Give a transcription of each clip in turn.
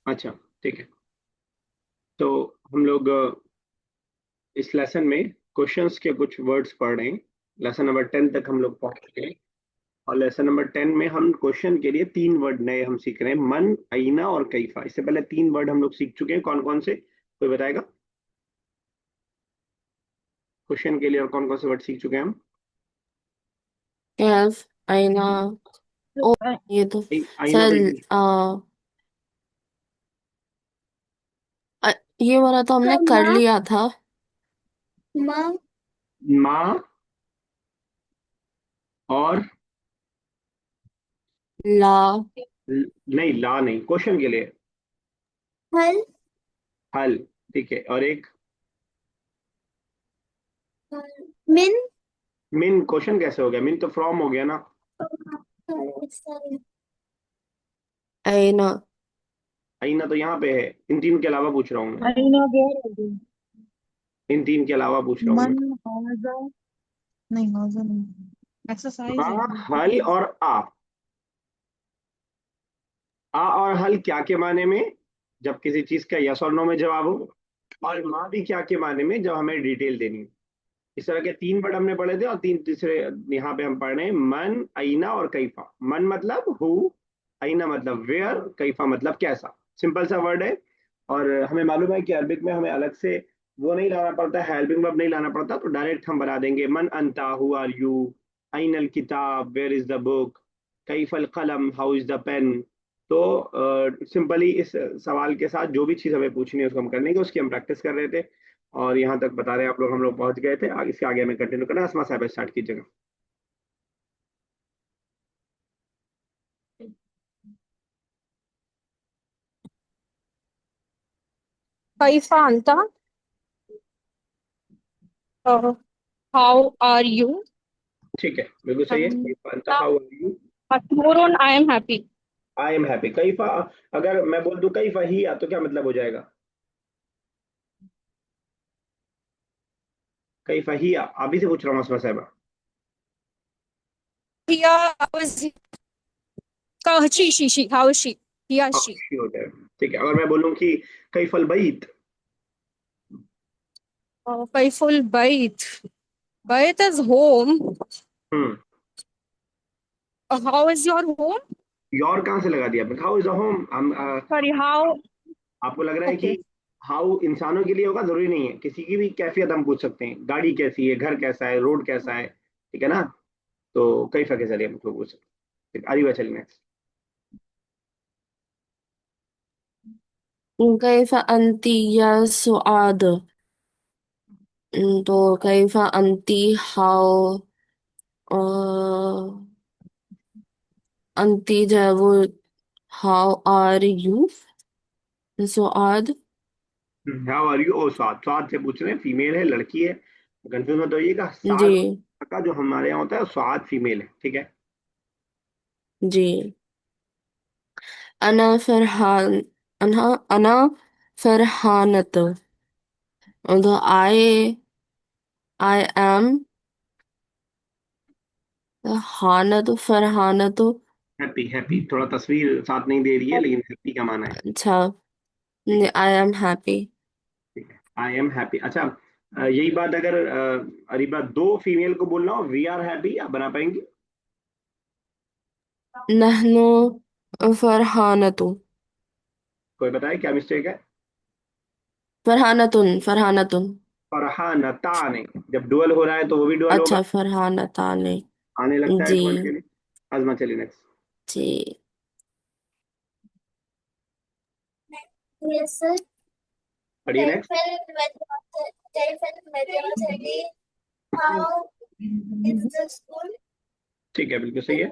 अच्छा, ठीक है। तो हम लोग इस लेसन में क्वेश्चंस के कुछ वर्ड्स पढ़ रहे हैं। लेसन नंबर 10 तक हम लोग पहुंच चुके हैं। और लेसन नंबर 10 में हम क्वेश्चन के लिए तीन वर्ड नए हम सीख रहे हैं, मन, आईना और कैफा। इससे पहले तीन वर्ड हम लोग सीख चुके हैं, कौन कौन से, कोई बताएगा? क्वेश्चन के लिए और कौन कौन से वर्ड सीख चुके हैं हम? कैफ, आईना। ओ, ये तो आईना सर। तो ये अ, ये वाला तो हमने कर माँ। लिया था। माँ। माँ और ला। नहीं, ला नहीं, क्वेश्चन के लिए हल। हल। ठीक है, और एक मिन। मिन। क्वेश्चन कैसे हो गया? मिन तो फ्रॉम हो गया ना। आईना। आईना तो यहाँ पे है। इन तीन के अलावा पूछ रहा हूँ मैं। अरीना देयर होगी। इन तीन के अलावा पूछ रहा हूँ मैं। मन हौजा। नहीं हौजा नहीं, एक्सरसाइज है। माँ, हल और आ। आ और हल क्या के माने में? जब किसी चीज का यस और नो में जवाब हो। और माँ भी क्या के माने में? जब हमें डिटेल देनी हो। इस तरह के तीन वर्ड हमने पढ़े थे, और तीन तीसरे यहाँ पे हम पढ़ रहे हैं, मन, आईना और कैफा। मन मतलब हु, आईना मतलब वेयर, कैफा मतलब कैसा। सिंपल सा वर्ड है। और हमें मालूम है कि अरबिक में हमें अलग से वो नहीं लाना पड़ता, हेल्पिंग वर्ब नहीं लाना पड़ता, तो डायरेक्ट हम बना देंगे, मन अंता, हु आर यू, अल किताब, वेयर इज द बुक, कैफल कलम, हाउ इज द पेन। तो सिंपली इस सवाल के साथ जो भी चीज़ हमें पूछनी है उसको हम कर लेंगे। उसकी हम प्रैक्टिस कर रहे थे, और यहाँ तक बता रहे हैं आप लोग, हम लोग पहुंच गए थे। आगे इसके आगे हमें कंटिन्यू करना है। असमा साहब स्टार्ट कीजिएगा। कैफा अंता। How are you. ठीक है, बिल्कुल सही है। कैफा अंत, how are you. Tomorrow I am happy. I am happy. कैफा, अगर मैं बोल दूं कैफा ही आ, तो क्या मतलब हो जाएगा? कैफा ही आ, आप ही से पूछ रहा हूँ असमा साहब। हिया how is she how is she. हिया हाँ, शी। खुशी हो जाएगा। ठीक है, अगर मैं बोलूँ कि कैफल बैत। कैफुल बैत। बैत is home. Hmm. How is your home. Your कहाँ से लगा दिया आपने? How is the home. हम सॉरी हाउ। आपको लग रहा है कि ओके। हाउ इंसानों के लिए होगा? जरूरी नहीं है, किसी की भी कैफियत हम पूछ सकते हैं। गाड़ी कैसी है, घर कैसा है, रोड कैसा है, ठीक है ना? तो कैफा के जरिए हम उसको पूछ सकते हैं। ठीक, आगे चलिए नेक्स्ट। कैफा अंती या सुआद। तो कैफा अंती, हाउ। अंती जो है वो हाउ आर यू, सुआद। How are you. ओ, स्वाद। स्वाद से पूछ रहे हैं, फीमेल है, लड़की है, कंफ्यूज मत होइएगा। जी। साद का जो हमारे यहाँ होता है, स्वाद फीमेल है, ठीक है। जी। अना फरहान। अना फरहानत। तो आई एम हानत, फरहानत। हैप्पी। हैप्पी थोड़ा तस्वीर साथ नहीं दे रही है, लेकिन हैप्पी का माना है। अच्छा। ठीक है, आई एम हैप्पी। ठीक है, आई एम हैप्पी। अच्छा, यही बात अगर अरीबा दो फीमेल को बोलना हो, वी आर हैप्पी, आप बना पाएंगे? नहनु फरहानतु। कोई बताए क्या मिस्टेक है? फरहानतुन, फरहानतुन। फरहानता नहीं, जब डुअल हो रहा है तो वो भी डुअल होगा। अच्छा, फरहानताने। आने लगता है जी। डुअल के लिए। आजमा, चलिए नेक्स्ट। जी। Yes, sir. पढ़िए next. How is the school? ठीक है, बिल्कुल सही है।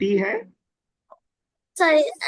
ती है। sorry,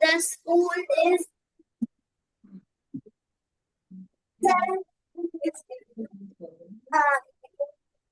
The school is uh,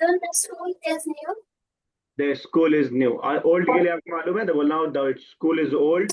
The school is new. The school is new. और ओल्ड के लिए आपको मालूम है, तो बोलना हो the school is old.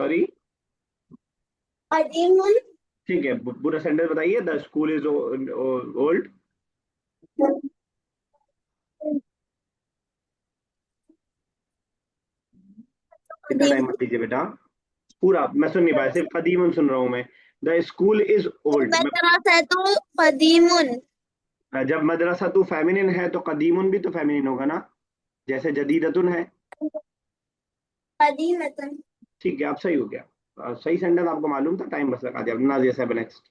Sorry. कदीमुन। ठीक है, पूरा सेंटेंस बताइए। The school is old. कितना टाइम मत लीजिए बेटा। पूरा मैं सुन नहीं पाया, सिर्फ कदीम सुन रहा हूँ मैं। The school is old. मैं मदरसा तो कदीमुन। जब मदरसा तो फेमिनिन है तो कदीमुन भी तो फेमिनिन होगा ना, जैसे जदीदतुन है। कदीमतन। ठीक है, आप सही हो गया। सही सेंटेंस आपको मालूम था, टाइम बस लगा दिया। नाजिया साहब next.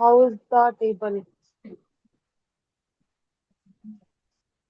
How is the table?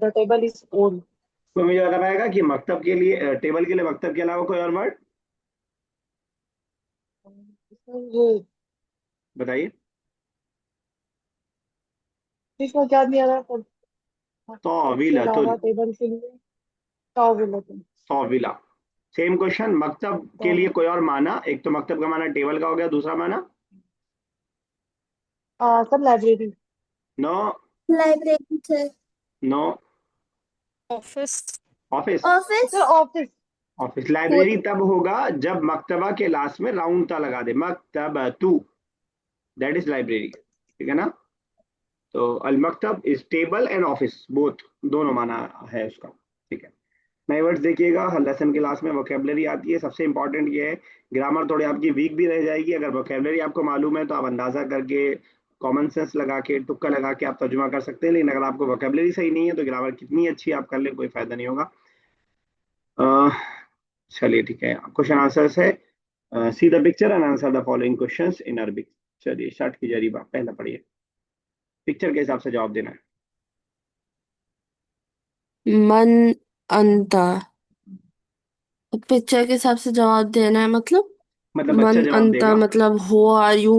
The table is old. कोई मुझे बता पाएगा कि मकतब के लिए, टेबल के लिए मकतब के अलावा कोई और वर्ड इसमें बताइए। इसमें क्या दिया गया है? मकतब के तौविलतुन। अलावा टेबल के लिए टॉवलेट. तौविला। सेम क्वेश्चन, मकतब के लिए कोई और माना। एक तो मकतब का माना टेबल का हो गया, दूसरा माना सर लाइब्रेरी. नो। लाइब्रेरी से। No. Office. Office. Office. Sir office. Office. Library तब होगा जब मकतबा के लास्ट में राउंड ता लगा दे, मकतब तू, दैट इज लाइब्रेरी। ठीक है ना। तो अल मकतब is table and office both, दोनों माना है उसका। ठीक है। नए वर्ड्स देखिएगा, हर लेसन के लास्ट में वोकेबलरी आती है। सबसे इंपॉर्टेंट ये है, ग्रामर थोड़ी आपकी वीक भी रह जाएगी। अगर वोकेबलरी आपको मालूम है तो आप अंदाजा करके, कॉमन सेंस लगा के, तुक्का लगा के आप तर्जुमा कर सकते हैं। लेकिन अगर आपको वोकेबलरी सही नहीं है तो ग्रामर कितनी अच्छी आप कर ले, कोई फायदा नहीं होगा। अह, चलिए ठीक है, क्वेश्चन आंसर्स है। See the picture and answer the following questions in Arabic. चलिए स्टार्ट कीजिए अरीबा, पहला पढ़िए। पिक्चर के हिसाब से जवाब देना है। मन अंता। पिक्चर के हिसाब से जवाब देना है मतलब। मतलब बच्चा मन जवाब अंता देगा। मतलब हु आर यू।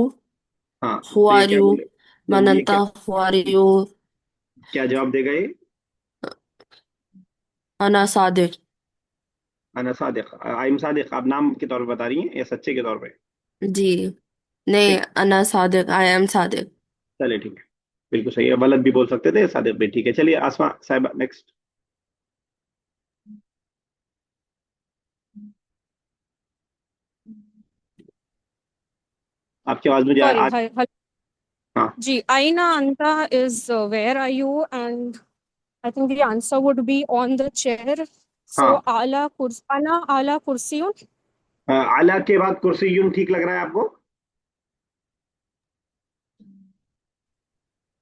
हाँ हु तो ये आर क्या यू। बोले, मन जब ये अंता क्या, हु आर यू। क्या जवाब देगा ये। अना सादिक। अना सादिक, आई एम सादिक, आप नाम के तौर पे बता रही हैं या सच्चे के तौर पे। जी। नहीं, ठीक। अना सादिक, आई एम सादिक। चलिए ठीक है, बिल्कुल सही है। गलत भी बोल सकते थे, सादिक भी ठीक है। चलिए आसमा साहिबा नेक्स्ट। आपकी आवाज मुझे सॉरी, आज। हाय। हाँ। जी, आईना अंता is where are you and I think the answer would be on the chair. So हाँ। आला कुर्सी, अना आला कुर्सियुन. आला के बाद कुर्सी यूं ठीक लग रहा है आपको।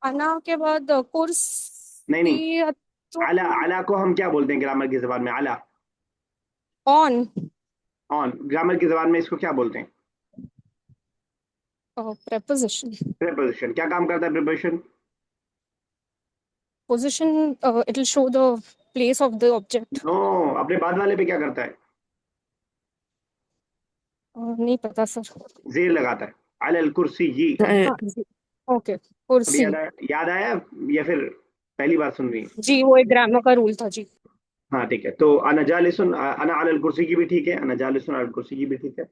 अना के बाद नहीं नहीं, कुर्सी. तो आला, आला को हम क्या बोलते हैं ग्रामर की जबान में, आला। ऑन. ऑन, ग्रामर की जबान में इसको क्या बोलते हैं। preposition. प्रेपोजिशन। क्या काम करता है preposition. Position, it will show the place of the object. No, अपने बाद वाले पे क्या करता है, नहीं पता सर. जेर लगाता है। अलल कुर्सी ही। हाँ जी. ओके, अभी कुर्सी. याद आया या फिर पहली बार सुन रही हैं। जी, वो एक ग्रामर का रूल था जी. हाँ ठीक है, तो अना जालिसुन, अना अलल कुर्सी की भी ठीक है, अना जालिसुन अलल कुर्सी की भी ठीक है।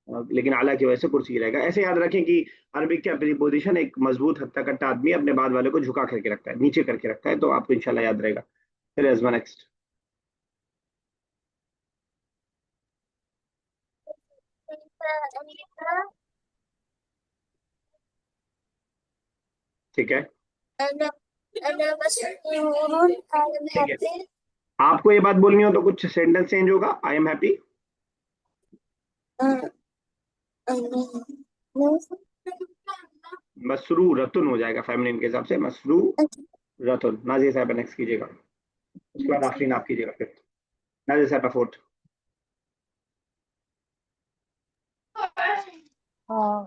लेकिन आला की वजह से कुर्सी ही रहेगा। ऐसे याद रखें कि अरबिक का प्रीपोजिशन एक मजबूत हत्ता कट्टा आदमी अपने बाद वाले को झुका करके रखता है, नीचे करके रखता है, तो आपको इंशाल्लाह याद रहेगा। फिर अजमा नेक्स्ट। ठीक है। अना अना मसरूरुन, आई एम ठीक है, हैप्पी। आपको ये बात बोलनी हो तो कुछ सेंटेंस चेंज होगा। I am happy. मसरू रतुन हो जाएगा फेमिनिन के हिसाब से, मसरू रतुन। नाजिया साहब नेक्स्ट कीजिएगा, उसके बाद आफरीन आप कीजिएगा फिर। नाजिया साहब fourth.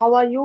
How are you?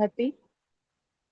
happy.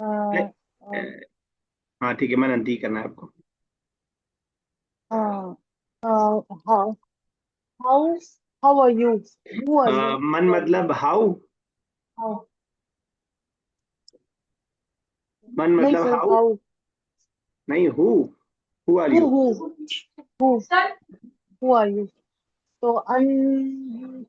uh, uh, हाँ ठीक है, मन अंती करना है आपको। uh, uh, how how how are you? Who are you? मन Who are you? मतलब हाउ। How? मन नहीं मतलब सर, हाउ, how? नहीं who are you. Who who are you? तो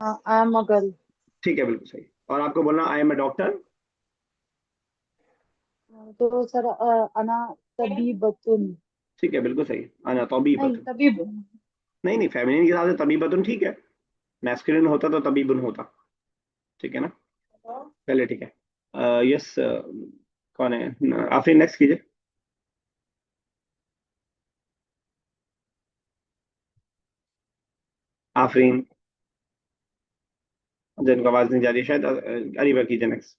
I am a girl. ठीक है, बिल्कुल सही। और आपको बोलना आई एम ए डॉक्टर। तो सर अना तबीबतुन। ठीक है, बिल्कुल सही, अना नहीं, तबीबतुन। तबीब। नहीं नहीं, फेमिनिन के हिसाब से तबीबतुन ठीक है, मैस्कुलिन होता तो तबीबुन होता। ठीक है ना, चलिए ठीक है। यस, कौन है, आफरीन नेक्स्ट कीजिए। आफरीन, जिनको आवाज नहीं जा रही शायद, अरीबा कीजिए नेक्स्ट।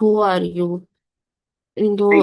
who are you नहीं, तो वो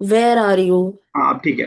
where are you हाँ, अब ठीक है।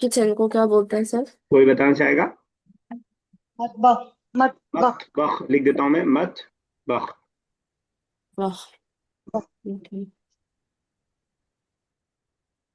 किचन को क्या बोलते हैं सर कोई बताना चाहेगा? मतबख। मत मतबख। बख लिख देता हूँ मैं, मत बख। वाह okay.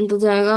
तो जाएगा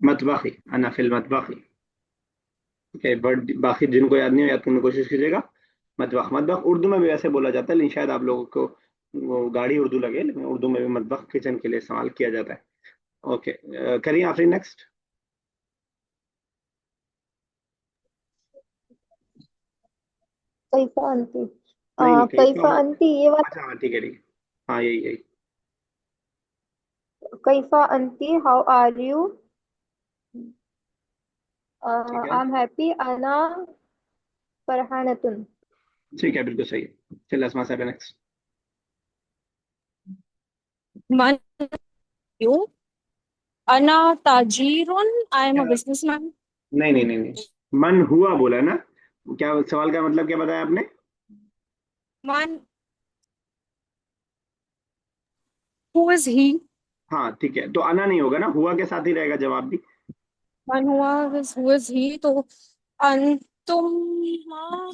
मतबखी, अना फिल मतबखी। ठीक है, वर्ड बाकी जिनको याद नहीं हो याद करने की कोशिश कीजिएगा। मतबख, मतबख उर्दू में भी वैसे बोला जाता है, लेकिन शायद आप लोगों को वो गाढ़ी उर्दू लगे, लेकिन उर्दू में भी मतबख किचन के लिए इस्तेमाल किया जाता है। ओके, करिए आफरीन नेक्स्ट। कैफा अंती। नहीं नहीं, कैफा कैफा हो। अंती ये वाला। अच्छा हाँ, ठीक है ठीक है। हाँ, यही यही। कैफा अंती, हाउ आर यू। ठीक है आई एम हैप्पी, अना फरहानतुन। ठीक है, बिल्कुल सही है। चलिए अस्मा साहब next. Man, you. Ana tajirun. I am a businessman. नहीं नहीं नहीं नहीं, मन हुआ बोला ना। क्या सवाल का मतलब क्या बताया आपने? Man, who is he? हाँ ठीक है, तो आना नहीं होगा ना, हुआ के साथ ही रहेगा जवाब भी। Man who is he? तो अंतुम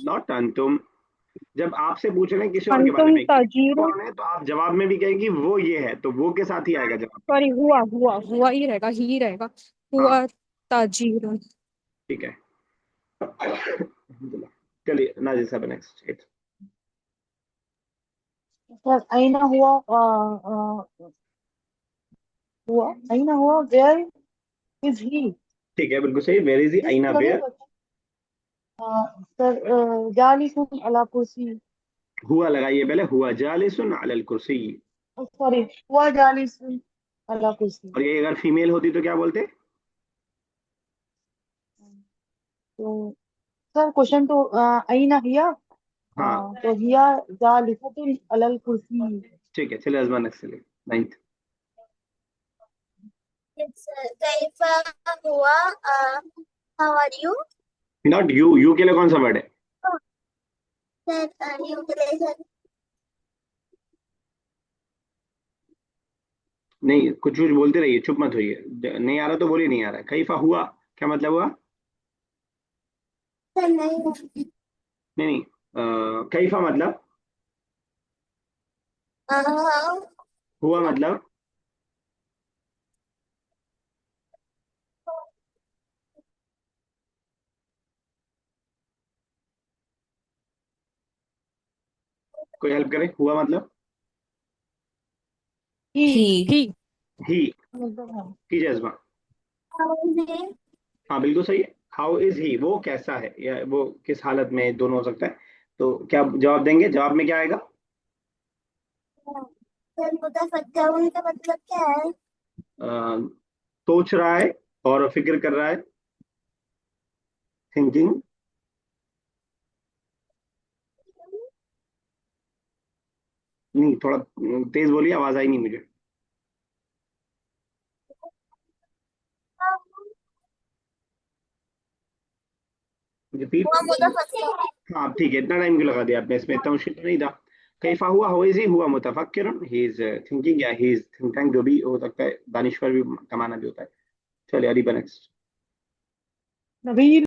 नॉट अंतुम। जब आपसे पूछ रहे हैं किसी और के बारे अंतुम में कि ताजीरुन। कौन है, तो आप जवाब में भी कहेंगे वो ये है, तो वो के साथ ही आएगा जवाब भी। सॉरी, हुआ ही रहेगा, ही रहेगा। हाँ हुआ ताजीरुन। ठीक है। चलिए नाजिर साहब नेक्स्ट। सर आईना हुआ आईना हुआ वेयर इज ही। ठीक है, बिल्कुल सही, वेर इज दी दिस आईना लगे वेयर। सर जालिसुन अला कुर्सी। हुआ लगाइए पहले, हुआ जालिसुन अलल कुर्सी। सॉरी, हुआ जालिसुन अला कुर्सी। और ये अगर फीमेल होती तो क्या बोलते? तो सर क्वेश्चन तो आईना हिया, हाँ तो हिया जालिसतुन अलल कुर्सी। ठीक है, चलिए अजमान नेक्स्ट चलिए, नाइन्थ। कैफा हुआ, how are you. Not you, you के लिए कौन सा वर्ड है? सर यू के लिए सर। नहीं, कुछ कुछ बोलते रहिए, चुप मत होइए। नहीं आ रहा तो बोलिए नहीं आ रहा है। कैफा हुआ, क्या मतलब हुआ? सर नहीं। नहीं नहीं, कैफा मतलब हाँ। हुआ मतलब। कोई हेल्प करे, हुआ मतलब। ही he ही। ही, मतलब है। कीजिए अजमा। हाँ बिल्कुल सही है। हाउ इज ही, वो कैसा है, या वो किस हालत में है, दोनों हो सकता है। तो क्या जवाब देंगे, जवाब में क्या आएगा? सर मुतफक्किरुन का मतलब क्या है। अ, सोच रहा है और फिक्र कर रहा है, थिंकिंग। नहीं, थोड़ा तेज बोलिए, आवाज आई नहीं मुझे। रिपीट। हुआ मुतफक्किर। हाँ ठीक है, इतना टाइम क्यों लगा दिया आपने, इसमें इतना मुश्किल तो नहीं था। कैफा हुआ, हाउ इज ही, हुआ मुतफक्किर, ही इज थिंकिंग, या ही इज थिंक टैंक, जो भी हो सकता है, दानिश्वर भी कमाना भी होता है। चलिए अरी next. Nabeel.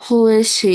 who is she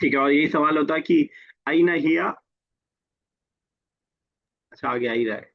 ठीक है, और यही सवाल होता है कि आईना हिया। अच्छा, आगे आ ही रहा है।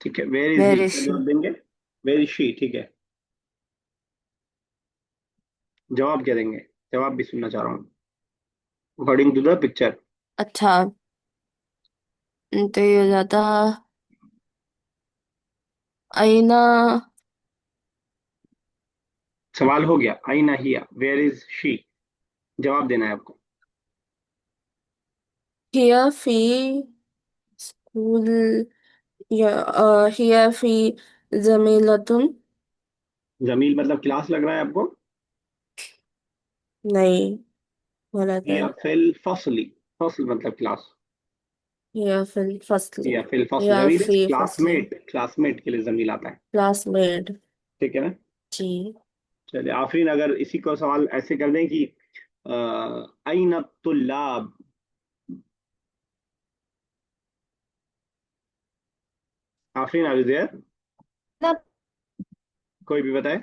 ठीक है, where is he, where is क्या she जवाब देंगे? वेयर इज शी, ठीक है। जवाब क्या देंगे? जवाब भी सुनना चाह रहा हूँ, अकॉर्डिंग टू द पिक्चर। अच्छा, तो ये हो जाता आईना। सवाल हो गया, आईना हिया, वेयर इज शी? जवाब देना है आपको। हिया फी स्कूल, या हिया फी जमीलतुन। जमील मतलब क्लास लग रहा है आपको? नहीं, गलत है। हिया फिल फसली, फसल मतलब क्लास। हिया फिल फसली। या फिल फसल, हिया जमील इज फी फसली। क्लासमेट, क्लासमेट के लिए जमील आता है। क्लासमेट। ठीक है ना? जी। चलिए आफरीन, अगर इसी को सवाल ऐसे कर दें कि अईन तुल्लाब। Afreen, are you there? ना, कोई भी बताए।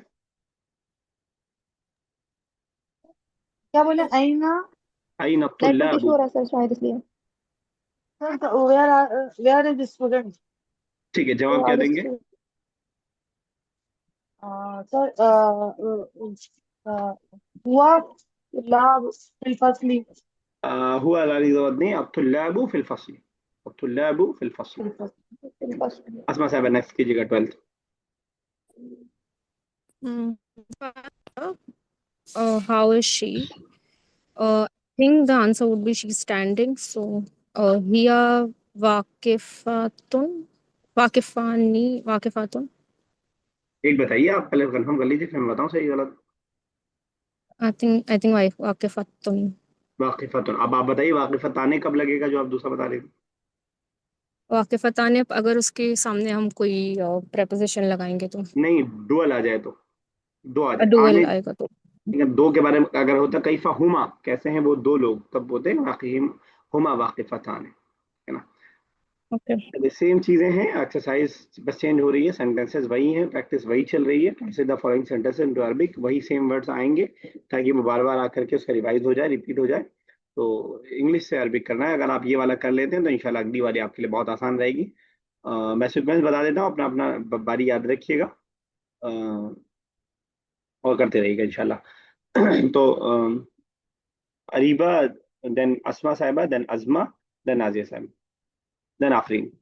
क्या बोले? आईना। अईन नेटवर्क तुल्लाब। इशू हो रहा है सर, शायद इसलिए। Where is student? ठीक है, जवाब क्या देंगे? सर, हुआ लाभ फिल हुआ लाली जवाब नहीं, अब तुल्लाबु फिल फसल, अब तुल्लाबु फिल फसल। फसली। असमा साहब नेक्स्ट कीजिएगा, 12th। Hmm. How is she? I think the answer would be she's standing. So, hiya waqifatun, waqifatun. एक बताइए, आप पहले कंफर्म कर लीजिए, फिर मैं बताऊं सही गलत। I think waqifatun. वाकिफतुन, अब आप बताइए वाकिफताने कब लगेगा, जो आप दूसरा बता रहे थे? वाकिफतान अगर उसके सामने हम कोई preposition लगाएंगे तो नहीं, डुअल आ जाए तो, दो आ जाए डुअल आने। आएगा तो। लेकिन दो के बारे में अगर होता, कैफा हुमा, कैसे हैं वो दो लोग, तब बोलते हैं वाकिम हुमा वाकिफतान, है ना? ओके। सेम चीजें हैं, एक्सरसाइज बस चेंज हो रही है, सेंटेंसेस वही हैं, प्रैक्टिस वही चल रही है। Translate the following sentence into Arabic, वही सेम वर्ड्स आएंगे, ताकि वो बार बार आकर के उसका रिवाइज हो जाए, रिपीट हो जाए। तो इंग्लिश से अरबिक करना है, अगर आप ये वाला कर लेते हैं तो इंशाल्लाह अगली वाली आपके लिए बहुत आसान रहेगी। मैं सीक्वेंस बता देता हूँ, अपना अपना बारी याद रखिएगा, अ, और करते रहिएगा इंशाल्लाह। तो अरीबा, देन अस्मा साहिबा, देन अजमा, देन नाजिया साहिब, देन आफरीन।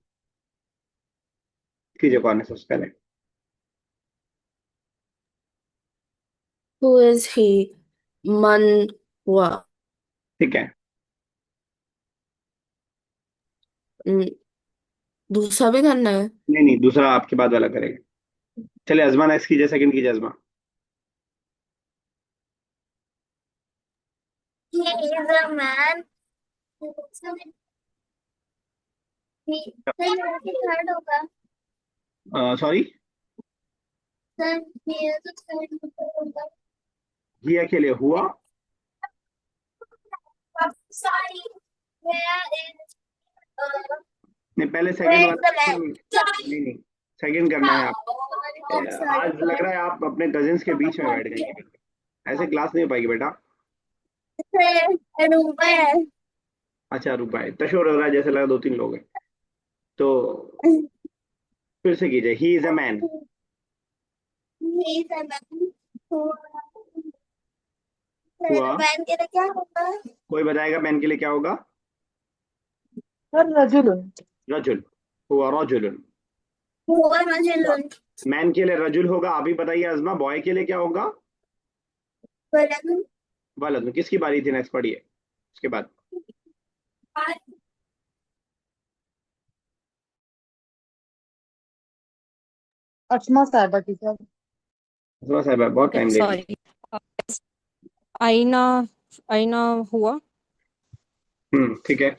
कीजिए कौन है सबसे पहले? Who is he? मन हुआ। ठीक है। हम्म, दूसरा भी करना है। नहीं नहीं, दूसरा आपके बाद वाला करेंगे। चलिए अजमा नेक्स्ट कीजिए, सेकंड कीजिए अजमा। He is a man. Sir third होगा। Sorry, sir he is a third होगा। ये अकेले हुआ। Sorry. Where is नहीं, पहले सेकंड where is वाला। the man? नहीं नहीं, सेकंड करना है आप। Sorry. आज लग रहा है आप अपने कजिन्स के बीच में बैठ गई हैं, ऐसे क्लास नहीं हो पाएगी बेटा। सर अरूबा है। अच्छा रुपा है, तशोर हो रहा है, जैसे लगा दो तीन लोग हैं। तो फिर से कीजिए, he is a man. He is a man. हुआ। सर मैन के लिए क्या होगा? कोई बताएगा मैन के लिए क्या होगा? सर रजुल। रजुल। हुआ रजुल। हुआ रजुलन। मैन के लिए रजुल होगा, आप ही बताइए अजमा, बॉय के लिए क्या होगा? वलन। वलद। किसकी बारी थी, नेक्स्ट पढ़िए उसके बाद। अस्मा साहिबा टीचर। अजमा साहब बहुत Okay, टाइम ले रही sorry. आईना, आईना हुआ। ठीक है।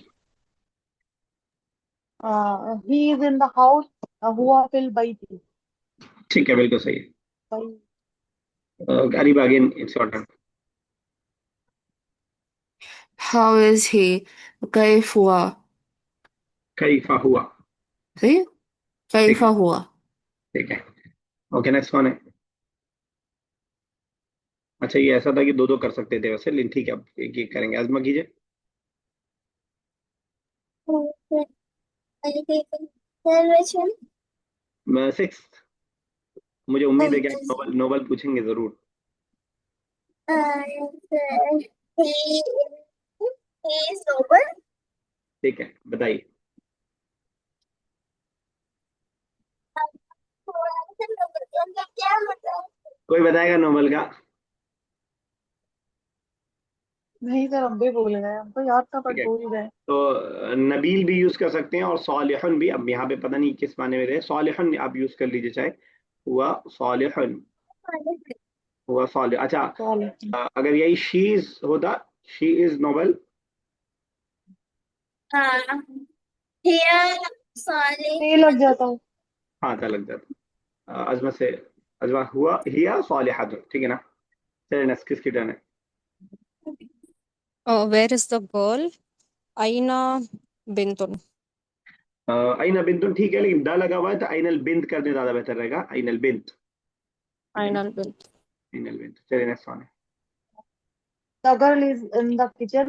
He is in the house. हुआ फिल बैती। ठीक है, बिल्कुल सही बै- है। गरीब again, it's your turn. How is he? Kaif हुआ। खलीफा हुआ। सही। ठीक कैफा है। हुआ। ठीक है। ओके, नेक्स्ट कौन है? अच्छा, ये ऐसा था कि दो दो कर सकते थे वैसे, लेकिन ठीक है, अब एक एक करेंगे। अजमा कीजिए। Sir six. मुझे उम्मीद है कि आप नोबल नोबल पूछेंगे जरूर। he he is noble. ठीक है, बताइए। थोड़ा सा noble का क्या मतलब? कोई बताएगा नोबल का? नहीं सर, हम भी भूल गए, हमको याद था ठीक बट है, भूल गए। तो नबील भी यूज कर सकते हैं और सालिहन भी। अब यहाँ पे पता नहीं किस माने में रहे, सालिहन आप यूज कर लीजिए चाहे। हुआ सालिहन, हुआ सालिह। अच्छा, सॉरी। अगर यही शी इज होता, शी इज नोबल। हाँ, here Salih से लग जाता है। हाँ था, लग जाता। अजमत से, अजमत हुआ हिया सालिहतुन, ठीक है ना। चलिए नेक्स्ट, किसकी टर्न है? Where is the girl? Aina Bintun. अइनल बिंतुन ठीक है, लेकिन द लगा हुआ है तो अइनल बिंत कर दे, ज्यादा बेहतर रहेगा। अइनल बिंत, ठीक है ना। Ainal Bint. अइनल बिंत। चलिए नेक्स्ट वन है। The girl is in the kitchen.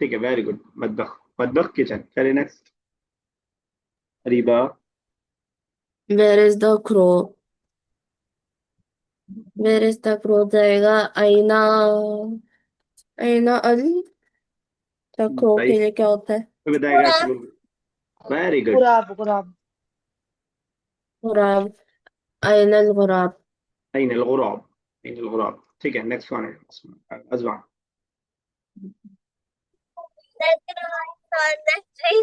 ठीक है, वेरी गुड। मतबख, मतबख किचन। चलिए next. Reeba. Where is the crow? Where is the crow जाएगा आईना, आईना अली। तो crow बताइए, के लिए क्या होता है? कोई बताएगा थोड़ा इसको? Very good. गुराब गुराब। गुराब, आईना गुराब। अइनल गुराब, अइनल गुराब। ठीक है, नेक्स्ट वन है अजमा। that that tree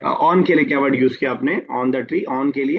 ऑन के लिए क्या वर्ड यूज किया आपने? ऑन द ट्री, ऑन के लिए।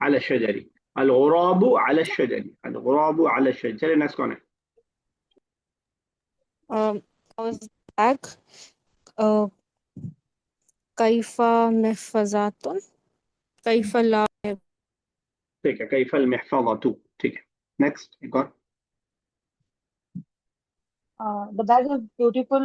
अल शजरी, अल गुराबु अल शजरी, अल गुराबु अल शजरी। चलिए नेक्स्ट कौन है? I was back. Uh, Kaifa Mehfazatun. Kaifa la. ठीक है, कैफल महफज़तु। ठीक है, नेक्स्ट एक और। The bag is beautiful.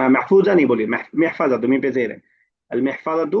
महफूजा नहीं बोलिए, महफज़तु में पे जेर है। अल महफज़तु।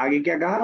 आगे क्या कहा?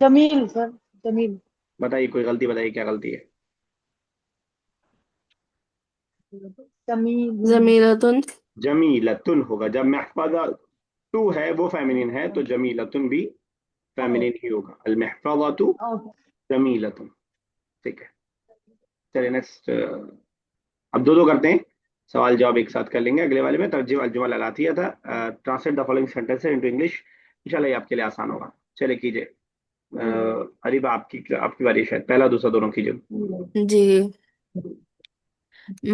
जमील सर, जमील। बताइए, कोई गलती बताइए, क्या गलती है? जमील। जमीलतुन। जमीलतुन होगा। जब महफज़ा टू है वो फेमिनिन है, तो जमीलतुन भी फेमिनिन ही होगा। अल महफज़तु ओके। जमीलतुन। ठीक है, चलिए नेक्स्ट। अब दो दो करते हैं, सवाल जवाब एक साथ कर लेंगे। अगले वाले में तर्जुमा जुमला लगाती था। Translate the following sentences into English. इंशाल्लाह ये आपके लिए आसान होगा। चलिए कीजिए। अरीबा, आपकी आपकी बारी है, शायद पहला दूसरा दोनों कीजिए। जी।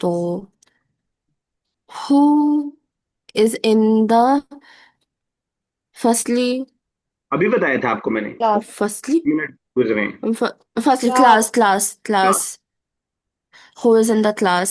तो who is in the फसली, अभी बताया था आपको मैंने, क्लास। फसली, मिनट गुजरे हैं। फसली क्लास। क्लास क्लास हाँ। Class. who is in the class.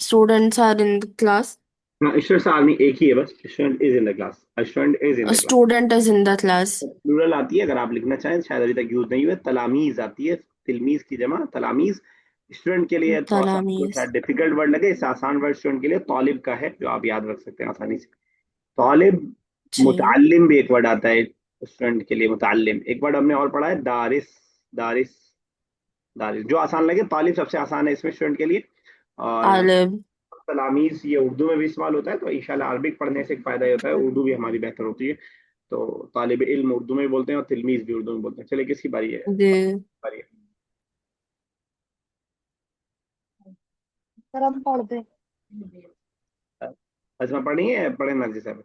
students are in the class. Student से आदमी एक ही है बस, student is in the class, student is in a the class. student is in the class. Plural आती है, अगर आप लिखना चाहें, शायद अभी तक यूज नहीं हुए। तलामीज आती है, तिलमीज की जमा तलामीज। स्टूडेंट के लिए थोड़ा सा आपको तलामीज़। शायद डिफिकल्ट वर्ड लगे, इससे आसान वर्ड स्टूडेंट के लिए तालिब का है, जो आप याद रख सकते हैं आसानी से। तालिब। जी। मुतअल्लिम भी एक वर्ड आता है स्टूडेंट के लिए, मुतअल्लिम। एक वर्ड हमने और पढ़ा है, दारिस। दारिस, दारिस जो आसान लगे। तालिब सबसे आसान है इसमें स्टूडेंट के लिए। और तालिब। तलामीज ये उर्दू में भी इस्तेमाल होता है, तो इंशाल्लाह अरबिक पढ़ने से एक फायदा ये होता है, उर्दू भी हमारी बेहतर होती है। तो तालिब इल्म उर्दू में भी बोलते हैं और तिलमीज भी उर्दू में बोलते हैं। चलिए, किसकी बारी है? जी। बारी है। सर हम पढ़ दें। अजमा पढ़ी है, पढ़े ना जी साहब?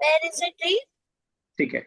where is the tree? ठीक है।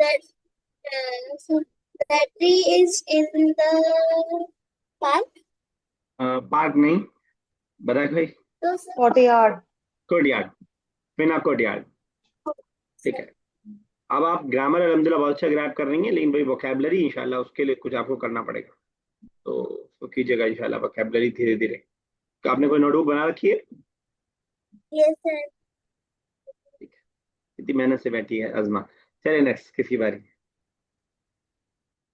That so that tree is in the park. Park नहीं, बताए भाई। तो कोर्टयार्ड। कोर्टयार्ड, बिना कोर्टयार्ड। ठीक है। अब आप ग्रामर अल्हम्दुलिल्लाह बहुत अच्छा ग्रैब कर रही हैं, लेकिन भाई वोकेबलरी इंशाल्लाह उसके लिए कुछ आपको करना पड़ेगा। तो उसको कीजिएगा इंशाल्लाह, वोकेबलरी धीरे धीरे। तो आपने कोई नोटबुक बना रखी है? yes sir. ठीक है, इतनी मेहनत से बैठी है अजमा। चलिए नेक्स्ट, किसकी बारी?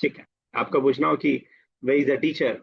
ठीक है। आपका पूछना हो कि way is the teacher.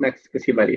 Next किसकी बारी?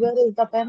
where is the pen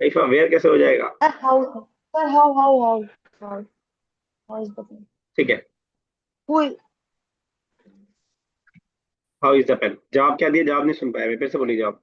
कैफा वेयर कैसे हो जाएगा? how how how is the pen ठीक है, who is how is the pen. जवाब क्या दिया? जवाब नहीं सुन पाया मैं, फिर से बोलिए जवाब।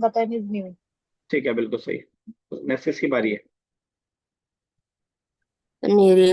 button is new ठीक है, बिल्कुल सही। नेक्स्ट किसकी बारी है? मेरी।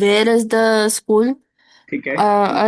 where is the school ठीक है,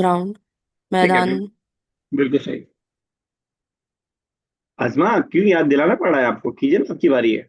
ground ठीक है, मैदान। बिल्कुल सही। अजमा क्यों याद दिलाना पड़ रहा है आपको? कीजिए ना, आपकी बारी है।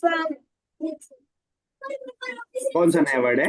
from कौन सा नया वर्ड है?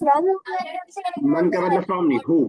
from मन का मतलब फ्रॉम नहीं, हु।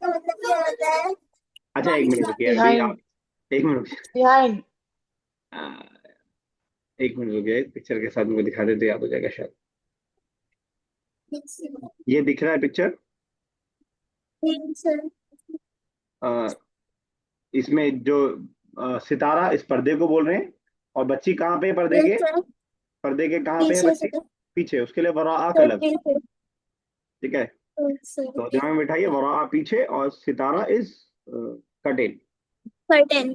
का मतलब क्या होता है? अच्छा एक मिनट रुकिए अभी behind आप। एक मिनट रुकिए। behind आ, एक मिनट रुकिए, पिक्चर के साथ मुझे दिखा देते याद हो जाएगा शायद। ये दिख रहा है पिक्चर? आ, इसमें जो सितारा इस पर्दे को बोल रहे हैं, और बच्ची कहाँ पे है पर्दे के? पर्दे के कहाँ पे है पीछे बच्ची? से पीछे, उसके लिए वरा का लफ्ज। पीछे ठीक है, तो दिमाग में बिठाइए, वरा पीछे और सितारा is curtain. Curtain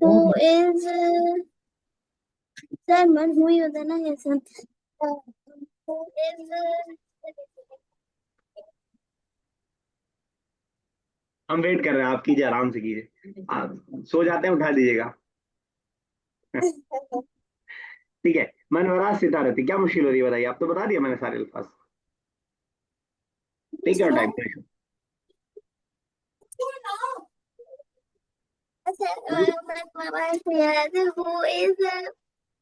who is sir मन हुई होता ना ये सब who is हम वेट कर रहे हैं, आप कीजिए, आराम से कीजिए। आप सो जाते हैं उठा दीजिएगा। ठीक है, मन वरा सितारा थी, क्या मुश्किल हो रही है बताइए? आप तो बता दिया मैंने सारे अल्फाज। Take your time. who is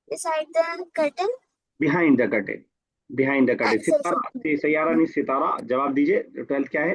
beside the curtain behind the curtain. Behind the curtain, sir सितारा सैयारा नहीं सितारा। जवाब दीजिए, 12th क्या है?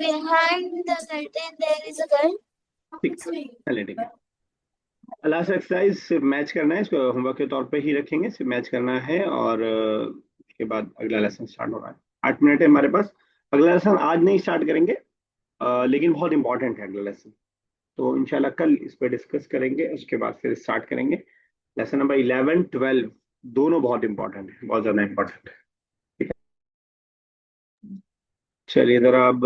behind the curtain there is a girl ठीक है, चलिए ठीक है। लास्ट एक्सरसाइज सिर्फ मैच करना है, इसको होमवर्क के तौर पे ही रखेंगे, सिर्फ मैच करना है, और उसके बाद अगला लेसन स्टार्ट हो रहा है। 8 मिनट है हमारे पास। अगला लेसन आज नहीं स्टार्ट करेंगे, लेकिन बहुत इंपॉर्टेंट है अगला लेसन। तो इंशाल्लाह कल इस पर डिस्कस करेंगे, उसके बाद फिर स्टार्ट करेंगे। लेसन नंबर 11 12 दोनों बहुत इंपॉर्टेंट है, बहुत ज्यादा इंपॉर्टेंट है। ठीक है, चलिए जरा अब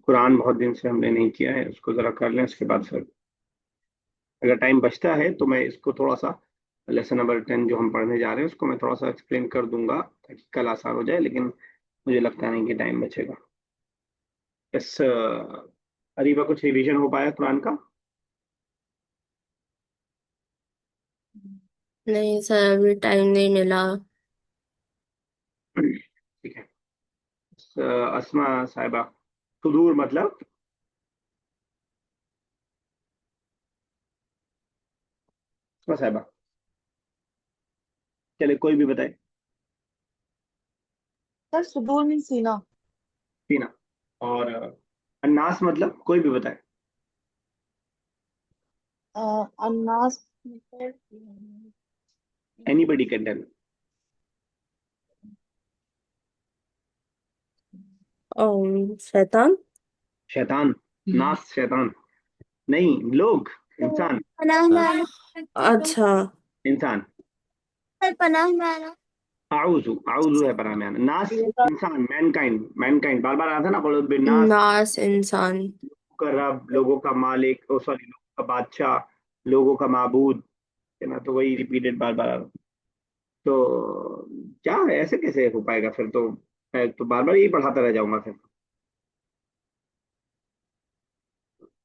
कुरान बहुत दिन से हमने नहीं किया है, उसको जरा कर लें, उसके बाद फिर अगर टाइम बचता है तो मैं इसको थोड़ा सा लेसन नंबर 10 जो हम पढ़ने जा रहे हैं उसको मैं थोड़ा सा एक्सप्लेन कर दूंगा, ताकि कल आसान हो जाए, लेकिन मुझे लगता नहीं कि टाइम बचेगा। इस अरीबा कुछ रिवीजन हो पाया कुरान का? नहीं सर अभी टाइम नहीं मिला। ठीक है। अस्मा साहिबा, सुदूर मतलब? अस्मा साहिबा, चले कोई भी बताए। सर सुदूर मीन सीना सीना। और अन्नास मतलब कोई भी बताए। अन्नास एनीबडी कैन टेल। शैतान। शैतान। नास शैतान नहीं, लोग, इंसान। पनाह में आना अच्छा इंसान। सर पनाह में आना आउजू आउजू है पनाह में आना। नास इंसान, मैनकाइंड। मैनकाइंड बार बार आता है ना, कुल बिन्नास। नास इंसान। का रब, लोगों का मालिक, ओ सॉरी, लोगों का बादशाह, लोगों का माबूद, है ना, तो वही रिपीटेड बार बार आ रहा है। तो क्या है, ऐसे कैसे हो पाएगा फिर तो? मैं तो बार बार यही पढ़ाता रह जाऊंगा फिर।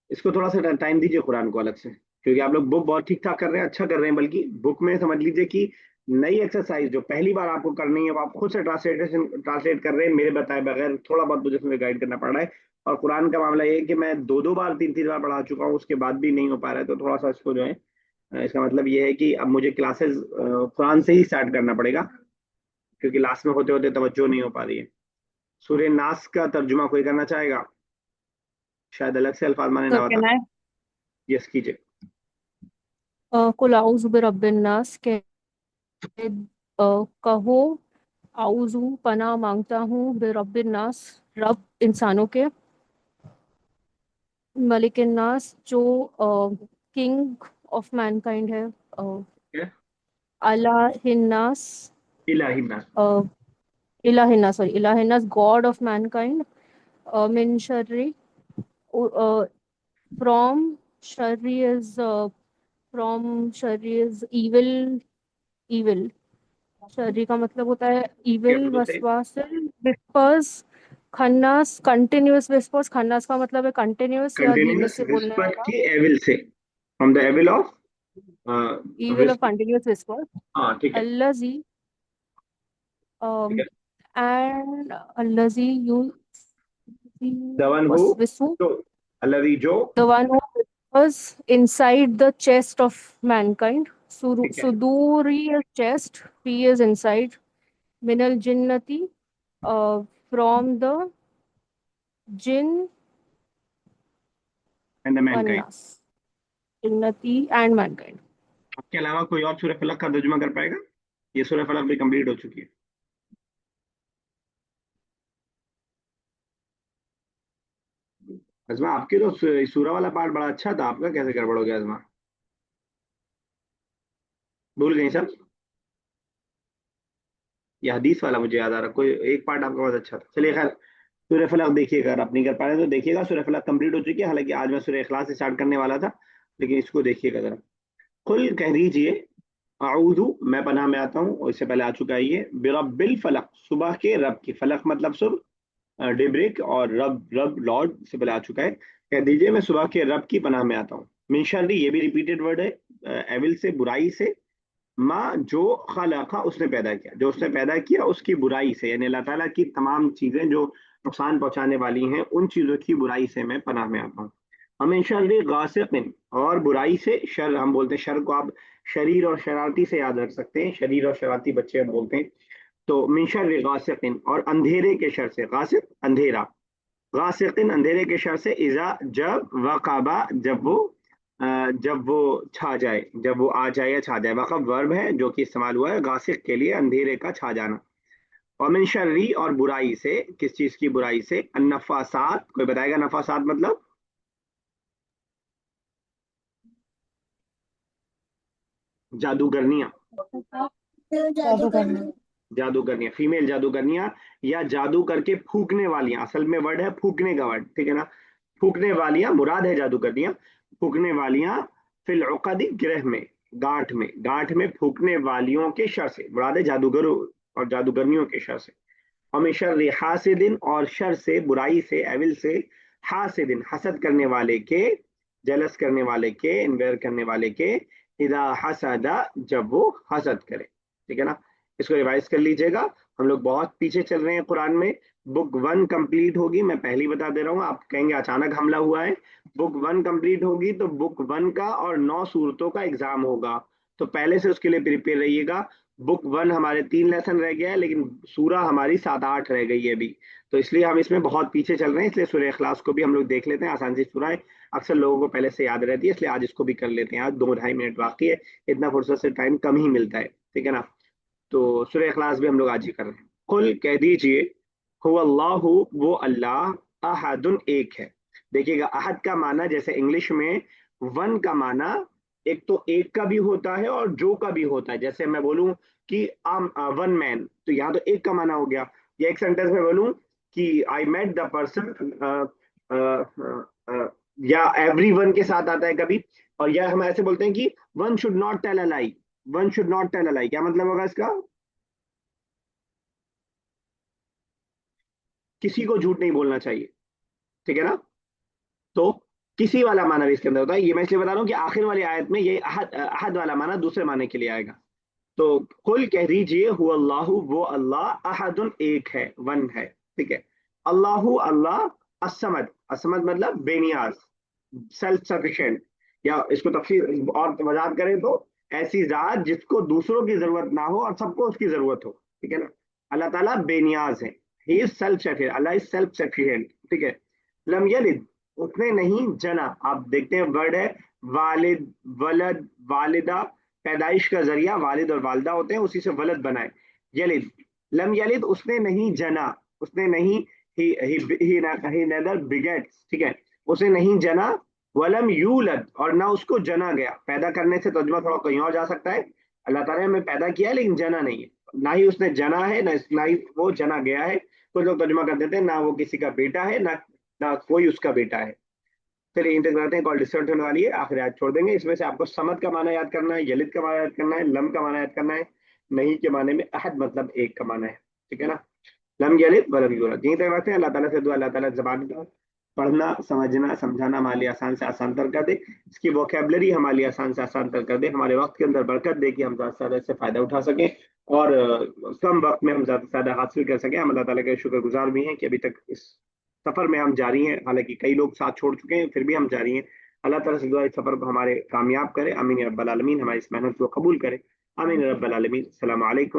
इसको थोड़ा सा टाइम दीजिए कुरान को अलग से, क्योंकि आप लोग बुक बहुत ठीक ठाक कर रहे हैं, अच्छा कर रहे हैं, बल्कि बुक में समझ लीजिए कि नई एक्सरसाइज जो पहली बार आपको करनी है वो आप खुद से ट्रांसलेशन ट्रांसलेट कर रहे हैं मेरे बताए बगैर, थोड़ा बहुत मुझे उसमें गाइड करना पड़ रहा है। और कुरान का मामला ये है कि मैं दो दो बार तीन तीन बार पढ़ा चुका हूँ, उसके बाद भी नहीं हो पा रहा है, तो थोड़ा सा इसको जो है इसका मतलब ये है कि अब मुझे क्लासेस कुरान से ही स्टार्ट करना पड़ेगा, क्योंकि लास्ट में होते होते तवज्जो नहीं हो पा रही है। सूर्य नास का तर्जुमा कोई करना चाहेगा? शायद अलग से अल्फाज माने So ना बता। can I यस कीजिए। कुल आउज़ु बिरब्बिन नास के कहो आउज़ु पनाह मांगता हूँ बिरब्बिन नास रब इंसानों के, मलिकिन नास जो किंग ऑफ मैनकाइंड है, अलाहिन नास इलाही नास। इलाहिन नास, सॉरी इलाहिन नास गॉड ऑफ मैनकाइंड, मिन शर्री फ्रॉम शर्री इज फ्रॉम शर्री इज इविल, इविल शर्री का मतलब होता है इविल, केवल से वसवासिल विस्पर्स, खन्नास कंटिन्यूअस विस्पर्स, खन्नास का मतलब है कंटिन्यूअस या धीमे कंटिन्यूअस से बोलने विस्पर वाला, की एविल से, from the evil of evil of whisper. Continuous whispers, हाँ ठीक है। अल्लाजी ठीक है। एंड अल्लाजी यू दवन हु, was Visu, तो अल्लवी जो। the one who was inside the chest of mankind. ठीक है। Suduri is chest, he is inside. Minal Jinnati, from the Jinn and the Mankind. Vannas. Jinnati and mankind. इसके अलावा कोई और सूरह फलक का तर्जुमा कर पाएगा? ये सूरह फलक भी कंप्लीट हो चुकी है। अजमा आपके तो सूरह वाला पार्ट बड़ा अच्छा था, आपका कैसे गड़बड़ हो गया अजमा? भूल गई सब? ये हदीस वाला मुझे याद आ रहा, कोई एक पार्ट आपका बहुत अच्छा था। चलिए खैर, सूरह फलक देखिएगा, अगर आप नहीं कर पा रहे तो देखिएगा। सूरह फलक कंप्लीट हो चुकी है, हालांकि आज मैं सूरह इखलास से स्टार्ट करने वाला था, लेकिन इसको देखिएगा जरा। कुल कह दीजिए आऊदु, मैं पनाह में आता हूँ, और इससे पहले आ चुका है ये, बिरब्बिल फलक, सुबह के रब की, फलक मतलब सुबह डेब्रिक, और रब रब लॉर्ड से पहले आ चुका है। कह दीजिए मैं सुबह के रब की पनाह में आता हूँ। मिन शर्री, ये भी रिपीटेड वर्ड है, एविल से, बुराई से। माँ जो खलका, उसने पैदा किया, जो उसने पैदा किया उसकी बुराई से, यानी अल्लाह ताला की तमाम चीजें जो नुकसान पहुंचाने वाली हैं, उन चीजों की बुराई से मैं पनाह में आता हूँ। हमेशा गासिकिन, और बुराई से, शर हम बोलते हैं, शर को आप शरीर और शरारती से याद रख सकते हैं, शरीर और शरारती बच्चे हम बोलते हैं। तो मिन शर गासिकिन, और अंधेरे के शर से, गासिक अंधेरा, गासिकिन अंधेरे के शर से, इजा जब, वकाबा जब वो जब वो छा जाए, जब वो आ जाए या छा जाए। वक़ब वर्ब है जो कि इस्तेमाल हुआ है गासिक के लिए, अंधेरे का छा जाना। और मिन शर्री, और बुराई से, किस चीज की बुराई से? अन्नफासात, कोई बताएगा नफासात मतलब? जादूगरनियां। जादू करना। जादूगरनियां, फीमेल जादूगरनियां, या जादू करके फूकने वालियां, असल में वर्ड है फूकने का वर्ड, ठीक है ना? फूकने वालियां मुराद है जादूगरनियां, फूकने वालियां, फिल उक़दी, ग्रह में, गांठ में, गांठ में फूकने वालियों के शर से, मुराद है जादूगरों और जादूगरनियों के शर से। हमेशा हासिदिन, और शर से, बुराई से, एविल से, हासिदिन हसद करने वाले के, जलस करने वाले के, इन्वेयर करने वाले के, इदा हसदा, जब वो हसद करे। ठीक है ना? इसको रिवाइज कर लीजिएगा। हम लोग बहुत पीछे चल रहे हैं कुरान में। बुक वन कंप्लीट होगी, मैं पहले ही बता दे रहा हूँ, आप कहेंगे अचानक हमला हुआ है। बुक वन कंप्लीट होगी तो बुक वन का और 9 सूरतों का एग्जाम होगा, तो पहले से उसके लिए प्रिपेयर रहिएगा। बुक वन हमारे 3 लेसन रह गया है, लेकिन सूरा हमारी 7-8 रह गई है अभी, तो इसलिए हम इसमें बहुत पीछे चल रहे हैं। इसलिए सूरह इखलास को भी हम लोग देख लेते हैं, आसान सी सूरा है, अक्सर लोगों को पहले से याद रहती है, इसलिए आज इसको भी कर लेते हैं। आज 2-2.5 मिनट बाकी है, इतना फुर्सत से टाइम कम ही मिलता है, ठीक है ना? तो सूरह इखलास भी हम लोग आज ही कर रहे हैं। कुल कह दीजिए हुवल्लाहु, वो अल्लाह, अहदुन, एक है। देखिएगा, अहद का माना जैसे इंग्लिश में वन का माना एक तो एक का भी होता है और जो का भी होता है। जैसे मैं बोलूं कि वन मैन, तो यहाँ तो एक का माना हो गया। या एक सेंटेंस में बोलूं कि आई मेट द पर्सन, या एवरी वन के साथ आता है कभी। और या हम ऐसे बोलते हैं कि one should not tell a lie, one should not tell a lie, क्या मतलब होगा इसका? किसी को झूठ नहीं बोलना चाहिए, ठीक है ना? तो किसी वाला माना भी इसके अंदर होता है। ये मैं इसलिए बता रहा हूँ कि आखिर वाली आयत में ये अहद अहद वाला माना दूसरे माने के लिए आएगा। तो कुल कह दीजिए हु अल्लाहु, वो अल्लाह, अहदुन एक है, वन है, ठीक है। अल्लाहु अल्लाह, असमद, असमद मतलब बेनियाज, सेल्फ सफिशिएंट, या इसको तफसीर और वजाहत करें तो ऐसी जात जिसको दूसरों की जरूरत ना हो और सबको उसकी जरूरत हो, ठीक है ना। अल्लाह ताला बेनियाज है, he is self sufficient, Allah is self sufficient, ठीक है। लम यलिद, उसने नहीं जना, आप देखते हैं वर्ड है वालिद, वलद, वालिदा, पैदाइश का जरिया वालिद और वालदा होते हैं, उसी से वलद बनाए। यलिद, लम यलिद, उसने नहीं जना, उसने नहीं, ही नेदर बिगेट्स, ठीक है, उसे नहीं जना। वलम यूलद, और ना उसको जना गया। पैदा करने से तर्जुमा थोड़ा कहीं और जा सकता है, अल्लाह ताला ने हमें पैदा किया है लेकिन जना नहीं है, ना ही उसने जना है, ना ही वो जना गया है। कुछ लोग तर्जुमा कर देते हैं ना वो किसी का बेटा है, ना कोई उसका बेटा है। चलिए इंटर कराते हैं, कॉल डिस्टर्ब होने वाली है, आखिर याद छोड़ देंगे। इसमें से आपको समद का माना याद करना है, यलिद का माना याद करना है, लम का माना याद करना है, नहीं के माने में अहद मतलब एक का माना है, ठीक है ना। लम यलिद वलम यूलद, यहीं तक रखते हैं। अल्लाह ताला से दुआ, अल्लाह ताला ज़बान का पढ़ना, समझना, समझाना हमारे लिए आसान से आसान तर कर दे, इसकी वोकेबलरी हमारे लिए आसान से आसान तर कर दे, हमारे वक्त के अंदर बरकत दे कि हम ज़्यादा से ज़्यादा इससे फ़ायदा उठा सकें और कम वक्त में हम ज़्यादा से ज़्यादा हासिल कर सकें। हम अल्लाह ताला के शुक्रगुजार भी हैं कि अभी तक इस सफ़र में हम जारी हैं, हालांकि कई लोग साथ छोड़ चुके हैं, फिर भी हम जारी हैं। अल्लाह ताला से दुआ इस सफ़र को हमारे कामयाब करे, आमीन या रब्बल आलमीन, हमारी इस मेहनत को कबूल करे, आमीन या रब्बल आलमीन। अस्सलामु अलैकुम।